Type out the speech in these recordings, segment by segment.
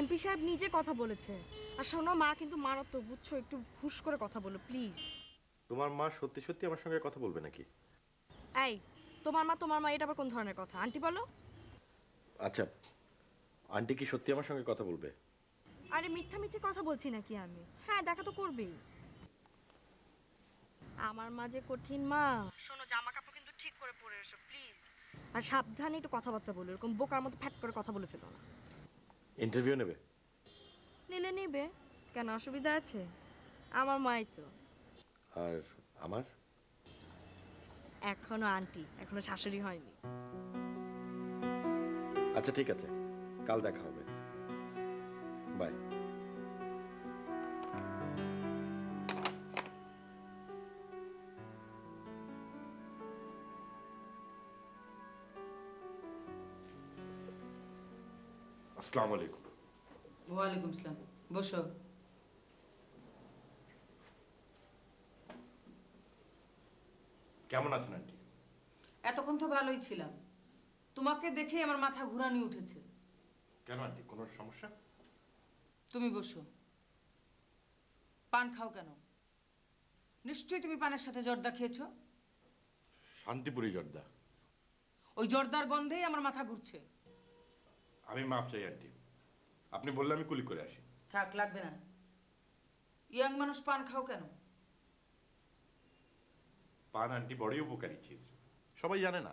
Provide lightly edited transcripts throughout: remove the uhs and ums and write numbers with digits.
MP সাহেব নিজে কথা বলেছে। আর শোনো, মা কিন্তু মারাত্মক, বুঝছো? একটু হুশ করে কথা বলো প্লিজ। তোমার মা সত্যি সত্যি আমার সঙ্গে কথা বলবে নাকি? এই, তোমার মা এটা আবার কোন ধরনের কথা? আন্টি বলো। আচ্ছা, আন্টি কি সত্যি আমার সঙ্গে কথা বলবে? আরে মিথ্যা মিথ্যে কথা বলছি নাকি আমি? হ্যাঁ, দেখা তো করবেই। আমার মা যে কঠিন মা। শোনো, জামা কাপড় কিন্তু ঠিক করে পরে এসো প্লিজ। আর সাবধানে একটু কথাবার্তা বলো, এরকম বোকার মতো ফ্যাট করে কথা বলে ফেলো না। ইন্টারভিউ নেবে? নিলে নিবে, কেন অসুবিধা আছে? আমার মাই তো। আর আমার? এখনো আন্টি, এখনো শাশুড়ি হয়নি। আচ্ছা ঠিক আছে, কাল দেখা হবে। বাই। আসসালামু আলাইকুম। ওয়ালাইকুম আসসালাম। বসো। কেমন আছেন আন্টি? এতক্ষণ তো ভালোই ছিলাম, তোমাকে দেখে আমার মাথা ঘুরানি উঠেছে। কেন আন্টি, কোনো সমস্যা? তুমি বসো। পান খাও কেন? নিশ্চয়ই তুমি পানের সাথে জর্দা খেয়েছো। শান্তিপুরি জর্দা। ওই জর্দার গন্ধেই আমার মাথা ঘুরছে। আমি মাফ চাই আন্টি, আপনি বললে আমি কুলি করে আসি। থাক, লাগবে না। ইয়াং মানুষ পান খাও কেন? পান আন্টি বড়ই উপকারী চিজ, সবাই জানে না।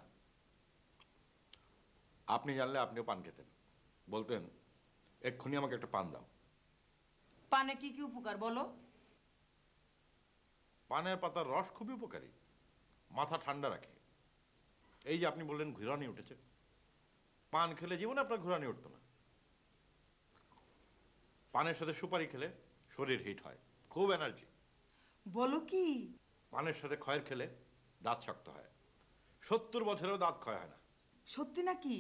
আপনি জানলে আপনিও পান খেতেন, বলতেন এক্ষুনি আমাকে একটা পান দাও। পানে কি কি উপকার বলো? পানের পাতার রস খুবই উপকারী, মাথা ঠান্ডা রাখে। এই যে আপনি বললেন ঘুরানি উঠেছে, পান খেলে জীবনে আপনার ঘুরানি উঠতো না। পানের সাথে সুপারি খেলে শরীর হিট হয়, খুব এনার্জি। বলো কি? পানের সাথে খয়ের খেলে দাঁত শক্ত হয়, 70 বছরেও দাঁত ক্ষয় হয় না। সত্যি নাকি?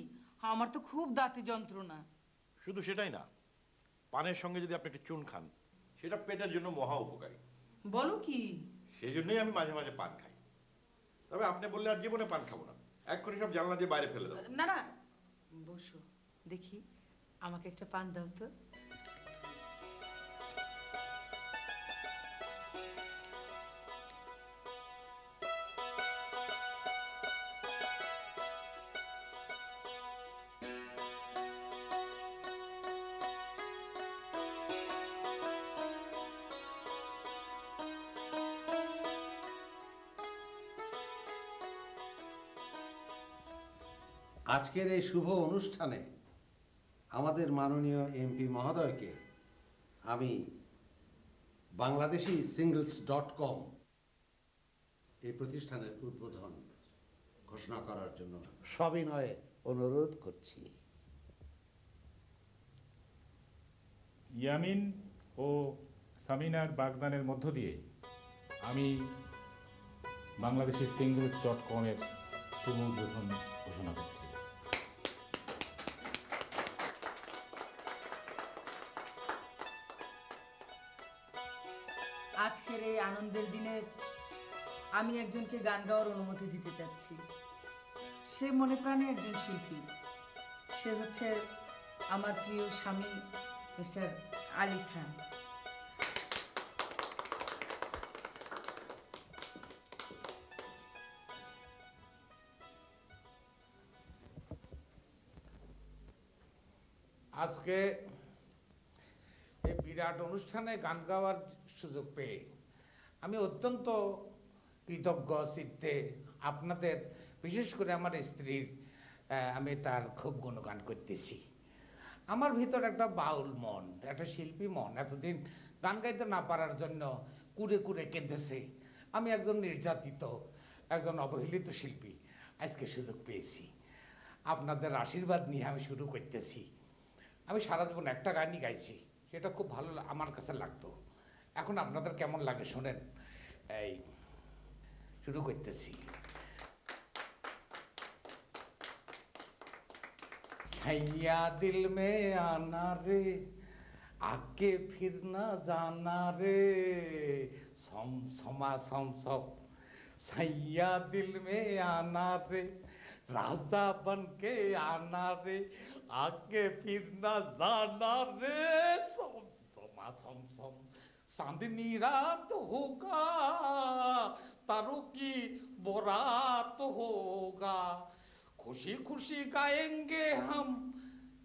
আমার তো খুব দাঁতে যন্ত্রণা। শুধু সেটাই না, পানের সঙ্গে যদি আপনি একটু চুন খান, সেটা পেটের জন্য মহা উপকারী। বলো কি? সেই জন্যই আমি মাঝে মাঝে পান খাই। তবে আপনি বললে আর জীবনে পান খাবো না, এক্ষুনি সব জানলা দিয়ে বাইরে ফেলে দেবো। না না, বসো দেখি, আমাকে একটা পান দাও তো। আজকের এই শুভ অনুষ্ঠানে আমাদের মাননীয় এমপি মহোদয়কে আমি বাংলাদেশি singles.com এই প্রতিষ্ঠানের উদ্বোধন ঘোষণা করার জন্য সবিনয়ে অনুরোধ করছি। ইয়ামিন ও সামিনার বাগদানের মধ্য দিয়ে আমি বাংলাদেশি singles.com-এর শুভ উদ্বোধন ঘোষণা করছি। আজকের এই আনন্দের দিনে আমি একজনকে গান গাওয়ার অনুমতি দিতে চাচ্ছি। সে মনে প্রাণে একজন শিল্পী। সে হচ্ছে আমার প্রিয় স্বামী মিস্টার আলী খান। আজকে এই বিরাট অনুষ্ঠানে গান গাওয়ার সুযোগ পেয়ে আমি অত্যন্ত কৃতজ্ঞ চিত্তে আপনাদের, বিশেষ করে আমার স্ত্রীর, আমি তার খুব গুণগান করতেছি। আমার ভিতর একটা বাউল মন, একটা শিল্পী মন এতদিন গান গাইতে না পারার জন্য কুড়ে কুড়ে কেঁদেছে। আমি একজন নির্যাতিত, একজন অবহেলিত শিল্পী, আজকে সুযোগ পেয়েছি। আপনাদের আশীর্বাদ নিয়ে আমি শুরু করতেছি। আমি সারা জীবন একটা গানই গাইছি, সেটা খুব ভালো আমার কাছে লাগতো। এখন আপনাদের কেমন লাগে শোনেন। এই শুরু করতেছি। সাইয়া দিল মে আনা রে, আগে ফির না জানা রে, সম সমা সম সব। সাইয়া দিল মে আনা রে, राजा बन के आना रे आगे फिर न जाना रे सम समा सम सम चांदनी रात होगा तारों की बारात होगा खुशी खुशी गाएंगे हम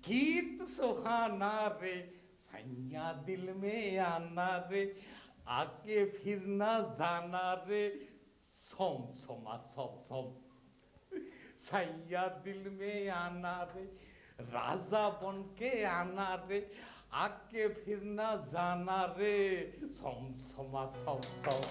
गीत सुहाना रे सैया दिल में आना रे आके फिर न जाना रे सोम सोमा सोम सोम सैया दिल में आना रे राजा बन के आना रे आके फिर न जाना रे सोम सोमा सोम सोम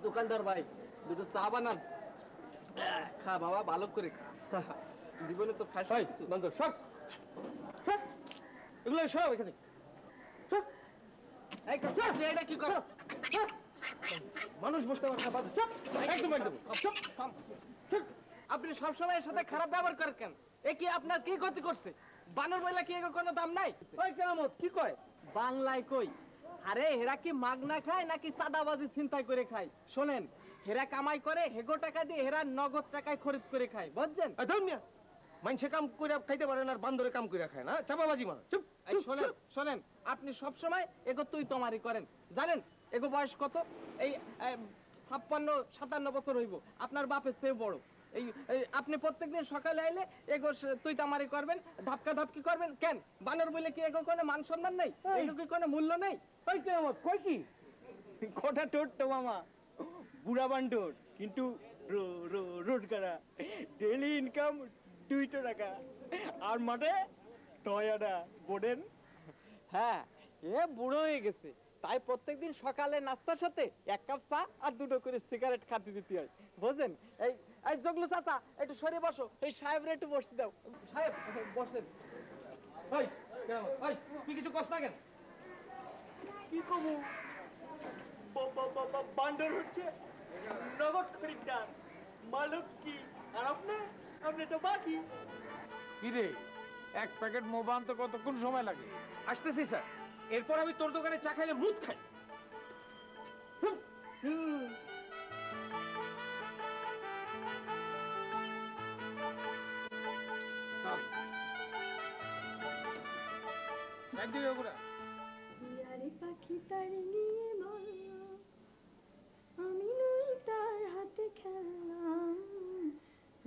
দোকানদার ভাই দুটো চা বানান খা বাবা ভালো করে খা জীবনে তো খাস বন্ধ সব এগুলো সব এখানে এটা কি কর মানুষ বসতে পারে না একদম একদম আপনি সবসময় এর সাথে খারাপ ব্যবহার করেন কেন এ কি আপনার কি ক্ষতি করছে বানর বইলা কি এগো কোনো দাম নাই ওই কেরামত কি কয় বাংলায় কই আরে হেরা কি মাগনা খায় নাকি সাদাবাজি চিন্তাই করে খায় শোনেন হেরা কামাই করে হেগো টাকা দিয়ে হেরা নগদ টাকায় খরিদ করে খায় বুঝছেন মানুষে কাম করে খাইতে পারেন আর বান্দরে কাম করে খায় না চাপাবাজি মারা চুপ শোনেন শোনেন আপনি সব সময় এগো তুই তোমারই করেন জানেন এগো বয়স কত এই 56-57 বছর হইব আপনার বাপের চেয়ে বড় এই আপনি প্রত্যেকদিন সকালে আইলে এগো তুই তামারি করবেন ধাপকা ধাপকি করবেন কেন বানর বলে কি এগো কোনো মান সম্মান নেই এগো কি কোনো মূল্য নেই ওই কেমন কই কি কোটা টোট তো মামা বুড়া বান্ডর কিন্তু রোড করা ডেইলি ইনকাম 2 টাকা আর মাঠে টয়াডা বোর্ডেন হ্যাঁ এ বুড়ো হয়ে গেছে তাই প্রত্যেকদিন সকালে নাস্তার সাথে 1 কাপ চা আর 2টো করে সিগারেট খাতে দিতে হয় বুঝেন এই এই জগলু চাচা একটু সরে বসো এই সাহেবরে একটু বসতে দাও সাহেব বসেন ওই কেমন ওই তুই কিছু কষ্ট না কেন কি কমু বান্ডর হচ্ছে নগদ খরিদ্দার মালিক কি আর আপনি তো বাকি কি রে এক প্যাকেট মোবাইল তো কতক্ষণ সময় লাগে আসতেছি স্যার এরপর আমি তোর দোকানে চা খাইলে মুদ খাই ইয়ারে পাখি তার নিয়ে মায়া, আমি নই তার হাতে খেললাম।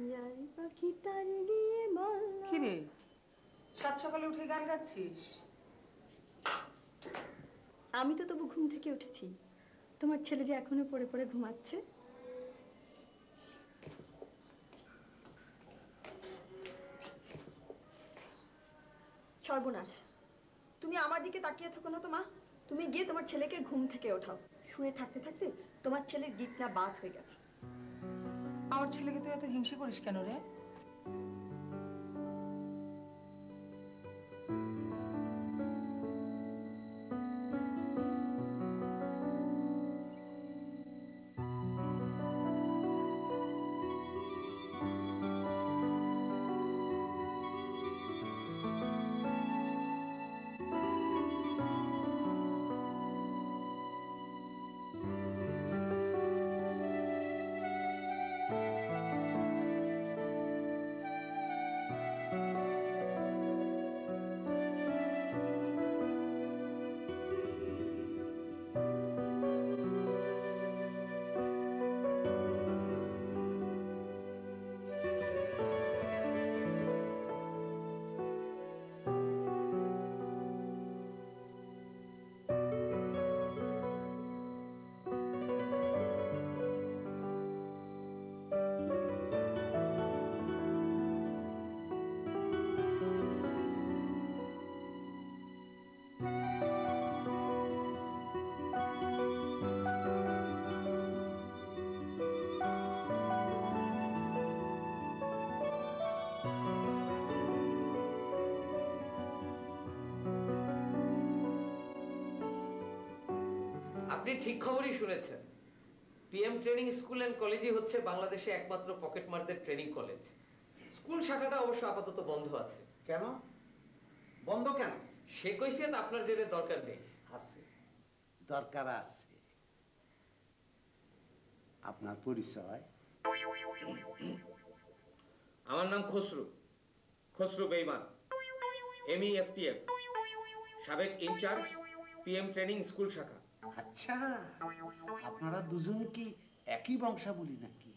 ইয়ারে পাখি তার গিয়ে মায়া। কি রে, সাত সকালে উঠে গান গাচ্ছিস? আমি তো তবু ঘুম থেকে উঠেছি, তোমার ছেলে যে এখনো পড়ে পড়ে ঘুমাচ্ছে। সর্বনাশ, তুমি আমার দিকে তাকিয়ে থাকো না তো মা। তুমি গিয়ে তোমার ছেলেকে ঘুম থেকে ওঠাও। শুয়ে থাকতে থাকতে তোমার ছেলের গিটনা বাত হয়ে গেছে। আমার ছেলেকে তুই এত হিংসে করিস কেন রে? আপনি ঠিক খবরই শুনেছেন। পিএম ট্রেনিং স্কুল এন্ড কলেজই হচ্ছে বাংলাদেশে একমাত্র পকেটমারদের ট্রেনিং কলেজ। স্কুল শাখাটা অবশ্য আপাতত বন্ধ আছে। কেন বন্ধ কেন? সে কৈফিয়ত আপনার জেনে দরকার নেই। আছে, দরকার আছে। আপনার পরিচয়? আমার নাম খসরু, খসরু বেইমান, MEFTF, সাবেক ইনচার্জ পিএম ট্রেনিং স্কুল শাখা। আচ্ছা, আপনারা দুজন কি একই বংশাবলী নাকি?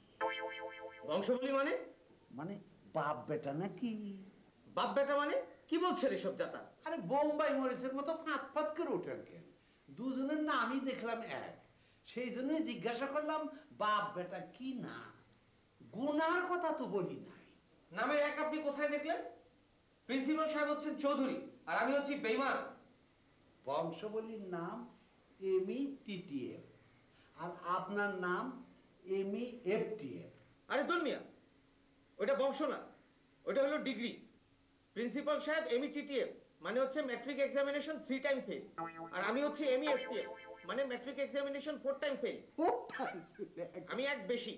বংশবলী মানে? মানে বাপ বেটা নাকি? বাপ বেটা মানে কি বলছেন এসব জাতা? আরে বোম্বাই মরিচের মতো ফাঁত ফাঁত করে ওঠেন কেন? দুজনের নামই দেখলাম এক, সেই জন্যই জিজ্ঞাসা করলাম বাপ বেটা কি না। গুনার কথা তো বলি নাই। নামের এক আপনি কোথায় দেখলেন? প্রিন্সিপাল সাহেব হচ্ছেন চৌধুরী আর আমি হচ্ছি বেইমান। বংশাবলীর নাম METTF আর আপনার নাম MEFTF। আরে দুনিয়া, ওটা বংশ না, ওটা হলো ডিগ্রি। প্রিন্সিপাল সাহেব METTF মানে হচ্ছে ম্যাট্রিক এক্সামিনেশন 3 টাইম ফেল, আর আমি হচ্ছে MEFTF মানে ম্যাট্রিক এক্সামিনেশন 4 টাইম ফেল। আমি এক বেশি,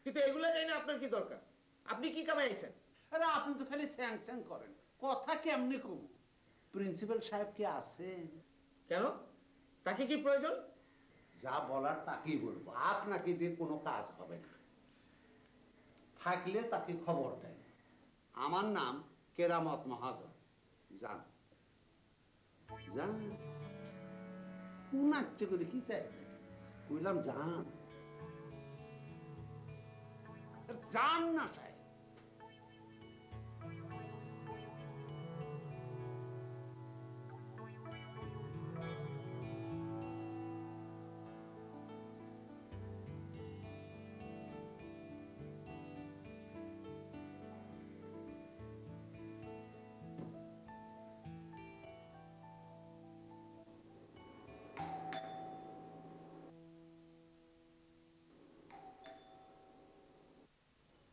কিন্তু এগুলো জানি না আপনার কি দরকার। আপনি কি কামাইছেন? আরে আপনি তো খালি স্যাংস্যাং করেন, কথা কেমনে কব? প্রিন্সিপাল সাহেব কি আছেন? কেন, তাকে কি প্রয়োজন? যা বলার তাকেই বলবো, আপনাকে দিয়ে কোনো কাজ হবে না। থাকলে তাকে খবর দেন। আমার নাম কেরামত মহাজন। যান যান, নাচছে করে কি চাই? বললাম যান, যান না সাহেব।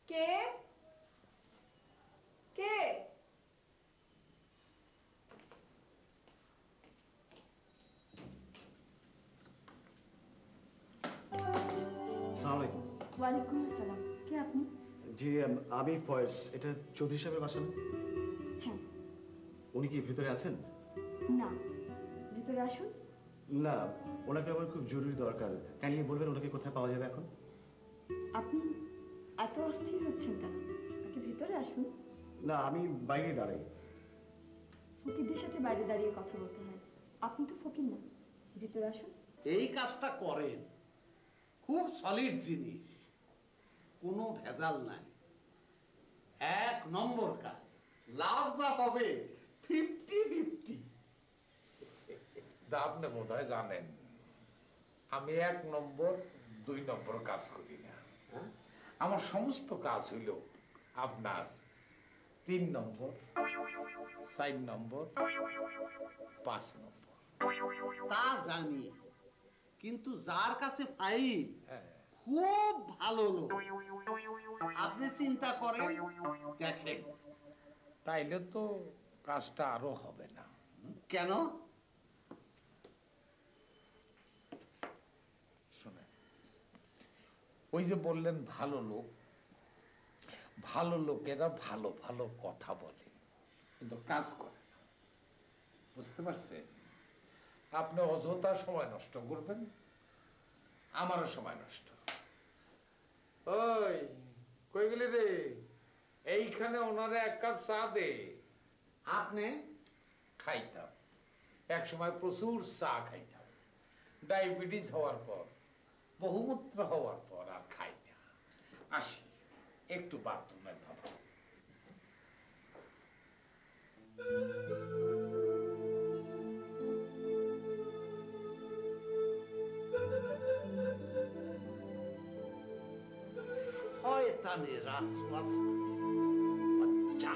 কে কে? আসসালামু আলাইকুম। ওয়ালাইকুম আসসালাম। কে আপনি? জি আমি ফয়েজ। এটা চৌধুরী সাহেবের বাসা না? হ্যাঁ। উনি কি ভেতরে আছেন? না, ভিতরে আসুন। না, ওনাকে আমার খুব জরুরি দরকার। কাইন্ডলি বলবেন ওনাকে কোথায় পাওয়া যাবে এখন? আপনি এত অস্থির হচ্ছেন কেন? আগে ভিতরে আসুন। না, আমি বাইরে দাঁড়াই। ফকিরদের সাথে বাইরে দাঁড়িয়ে কথা বলতে হয়। আপনি তো ফকির না, ভিতরে আসুন। এই কাজটা করেন, খুব সলিড জিনিস, কোনো ভেজাল নাই, 1 নম্বর কাজ। লাভ যা হবে 50-50। আপনি বোধহয় জানেন আমি 1 নম্বর 2 নম্বর কাজ করি না। আমার সমস্ত কাজ হইল আপনার 3 নম্বর, 4 নম্বর, 5 নম্বর। তা জানি, কিন্তু যার কাছে ফাইল খুব ভালো লোক, আপনি চিন্তা করেন, দেখেন। তাইলে তো কাজটা আরো হবে না। কেন? শুনে, ওই যে বললেন ভালো লোক, ভালো লোকেরা ভালো ভালো কথা বলে কিন্তু কাজ করে না, বুঝতে পারছেন? আপনি অযথা সময় নষ্ট করবেন, আমারও সময় নষ্ট। ওই কই গেলি রে? এইখানে ওনারে 1 কাপ চা দে। আপনি খাইতাম, এক সময় প্রচুর চা খাইতাম, ডায়াবেটিস হওয়ার পর, বহুমূত্র হওয়ার পর আর খাই না। আসি, একটু বাথরুমে যাব। শয়তানের ওয়াসওয়াসা, বাচ্চা।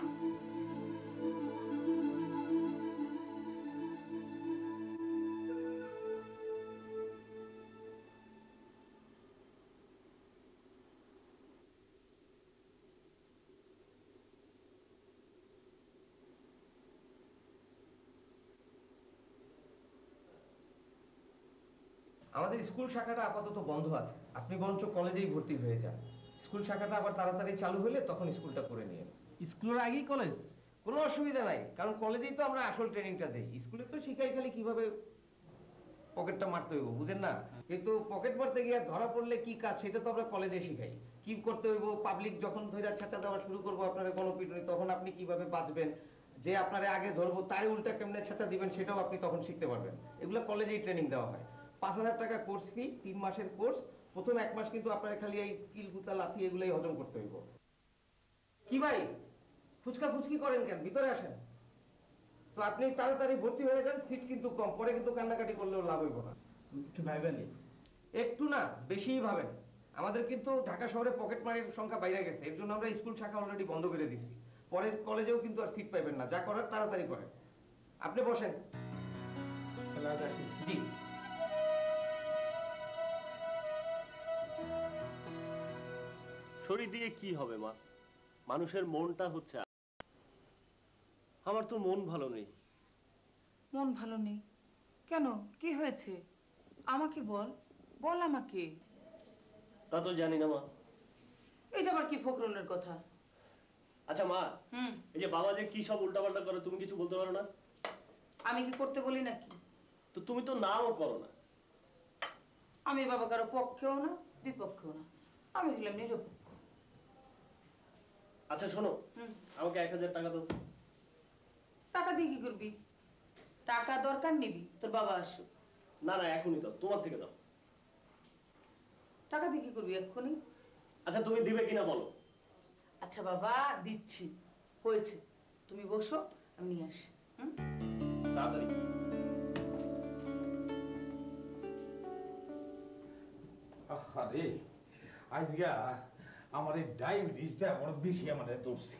আমাদের স্কুল শাখাটা আপাতত বন্ধ আছে, আপনি বরঞ্চ কলেজেই ভর্তি হয়ে যান। স্কুল শাখাটা আবার তাড়াতাড়ি চালু হলে তখন স্কুলটা করে নিয়ে। স্কুলের আগেই কলেজ? কোনো অসুবিধা নাই, কারণ কলেজেই তো আমরা আসল ট্রেনিংটা দেই। স্কুলে তো শিখাই খালি কিভাবে পকেটটা মারতে হইব, বুঝেন না? কিন্তু পকেট মারতে গিয়ে ধরা পড়লে কি কাজ সেটা তো আমরা কলেজে শিখাই। কি করতে হইব, পাবলিক যখন ধরে ছেঁচা দেওয়া শুরু করবো আপনার গণপিটুনি, তখন আপনি কিভাবে বাঁচবেন, যে আপনারে আগে ধরবো তাই উল্টা কেমনে ছেঁচা দিবেন সেটাও আপনি তখন শিখতে পারবেন। এগুলো কলেজেই ট্রেনিং দেওয়া হয়। 5,000 টাকা কোর্স ফি, 3 মাসের কোর্স। প্রথম 1 মাস কিন্তু আপনার খালি এই কিল কুতা লাথি এগুলোই হজম করতে হইব। কি ভাই ফুচকা ফুচকি করেন কেন? ভিতরে আসেন তো। আপনি তাড়াতাড়ি ভর্তি হয়ে যান, সিট কিন্তু কম, পরে কিন্তু কান্নাকাটি করলেও লাভ হইব না। একটু ভাইবেন, একটু না বেশিই ভাবেন। আমাদের কিন্তু ঢাকা শহরে পকেট মারির সংখ্যা বাইরে গেছে, এর জন্য আমরা স্কুল শাখা অলরেডি বন্ধ করে দিছি। পরে কলেজেও কিন্তু আর সিট পাইবেন না, যা করার তাড়াতাড়ি করেন। আপনি বসেন। জি। শরীর দিয়ে কি হবে মা, মানুষের মনটা হচ্ছে। আমার তো মন ভালো নেই। মন ভালো নেই কেন? কি হয়েছে আমাকে বল, বল আমাকে। তা তো জানি না মা। এটা আবার কি ফকরুনের কথা? আচ্ছা মা, এই যে বাবা যে কি সব উল্টাপাল্টা করে, তুমি কিছু বলতে পারো না? আমি কি করতে বলি নাকি? তো তুমি তো নাও করো না। আমি বাবা কারো পক্ষেও না বিপক্ষেও না, আমি হলাম নিরপেক্ষ। আচ্ছা শোনো, আমাকে 1,000 টাকা দাও। টাকা দিয়ে কি করবি? টাকা দরকার নিবি তোর বাবা আসুক। না না, এখনই দাও, তোমার থেকে দাও। টাকা দিয়ে কি করবি এক্ষুনি? আচ্ছা তুমি দিবে কিনা বলো। আচ্ছা বাবা দিচ্ছি, হয়েছে, তুমি বসো, আমি নিয়ে আসি। তাড়াতাড়ি। আরে আজকে আমার এই ডায়াবেটিসটা বড় বেশি আমাদের ধরছে।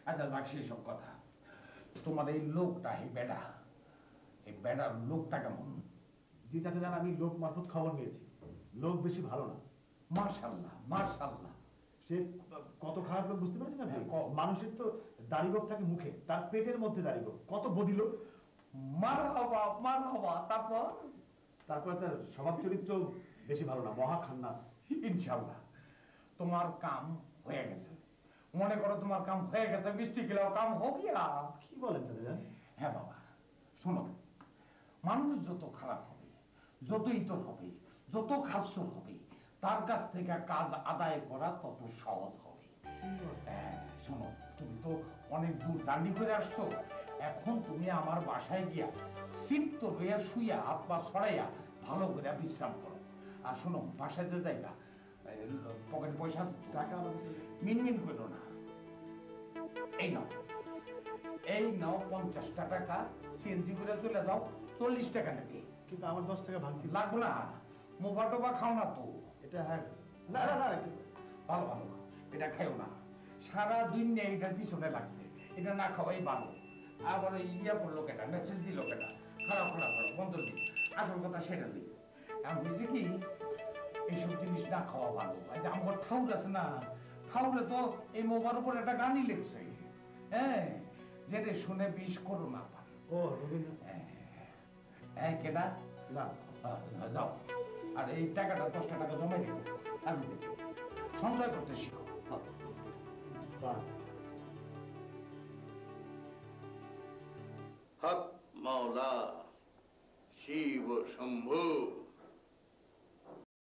আচ্ছা যাক সেই সব কথা, তোমার এই লোকটা, এই বেডা, এই বেডার লোকটা কেমন? জি চাচা জান, আমি লোক মারফত খবর নিয়েছি, লোক বেশি ভালো না। মাশাআল্লাহ মাশাআল্লাহ। সে কত খারাপ লোক বুঝতে পারছেন আপনি? মানুষের তো দাড়িগোপ থাকে মুখে, তার পেটের মধ্যে দাড়িগোপ, কত বদিল। মারহাবা মারহাবা। তারপর তারপরে তার স্বভাব চরিত্র বেশি ভালো না, মহা খান্নাস। ইনশাআল্লাহ তোমার কাম হয়ে গেছে, মনে করো তোমার কাম হয়ে গেছে, মিষ্টি খেলেও কাম হোক। কি বলেন চাচা জান? হ্যাঁ বাবা শোনো, মানুষ যত খারাপ হবে, যত ইতর হবে, যত খাসর হবে, তার কাছ থেকে কাজ আদায় করা তত সহজ হবে। শোনো, তুমি তো অনেক দূর জার্নি করে আসছো, এখন তুমি আমার বাসায় গিয়া চিত্ত হইয়া শুইয়া হাত পা ছড়াইয়া ভালো করে বিশ্রাম করো। আর শোনো, বাসায় যে যাইবা পকেট পয়সা আছে তো? টাকা মিনমিন করো না। এই নাও, এই নাও 50টা টাকা, সিএনজি করে চলে যাও, 40 টাকা নেবে। কিন্তু আমার 10 টাকা ভাঙতি লাগবে না, মোবা টোবা খাও না তো। এটা হ্যাঁ, না না না, ভালো ভালো, এটা খাইও না। সারা দুনিয়া এটার পিছনে লাগছে, এটা না খাওয়াই ভালো। আবার ইয়া করলো কেটা, মেসেজ দিল কেটা, খারাপ খারাপ খারাপ বন্ধ দিই। আসল কথা সেটা দিই। আমি বুঝছি কি, এইসব জিনিস না খাওয়া ভালো। আমার ঠাউর আছে না, ঠাউরে তো এই মোবার উপর একটা গানই লিখছে, হ্যাঁ, যে রে শুনে বিষ করো না পান। ও রবীন্দ্র, হ্যাঁ কেটা না যাও। আর এই টাকাটা 10টা টাকা জমা দিব, কাজে দেবে, সঞ্চয় করতে শিখো। হক মাওলা শিব শম্ভু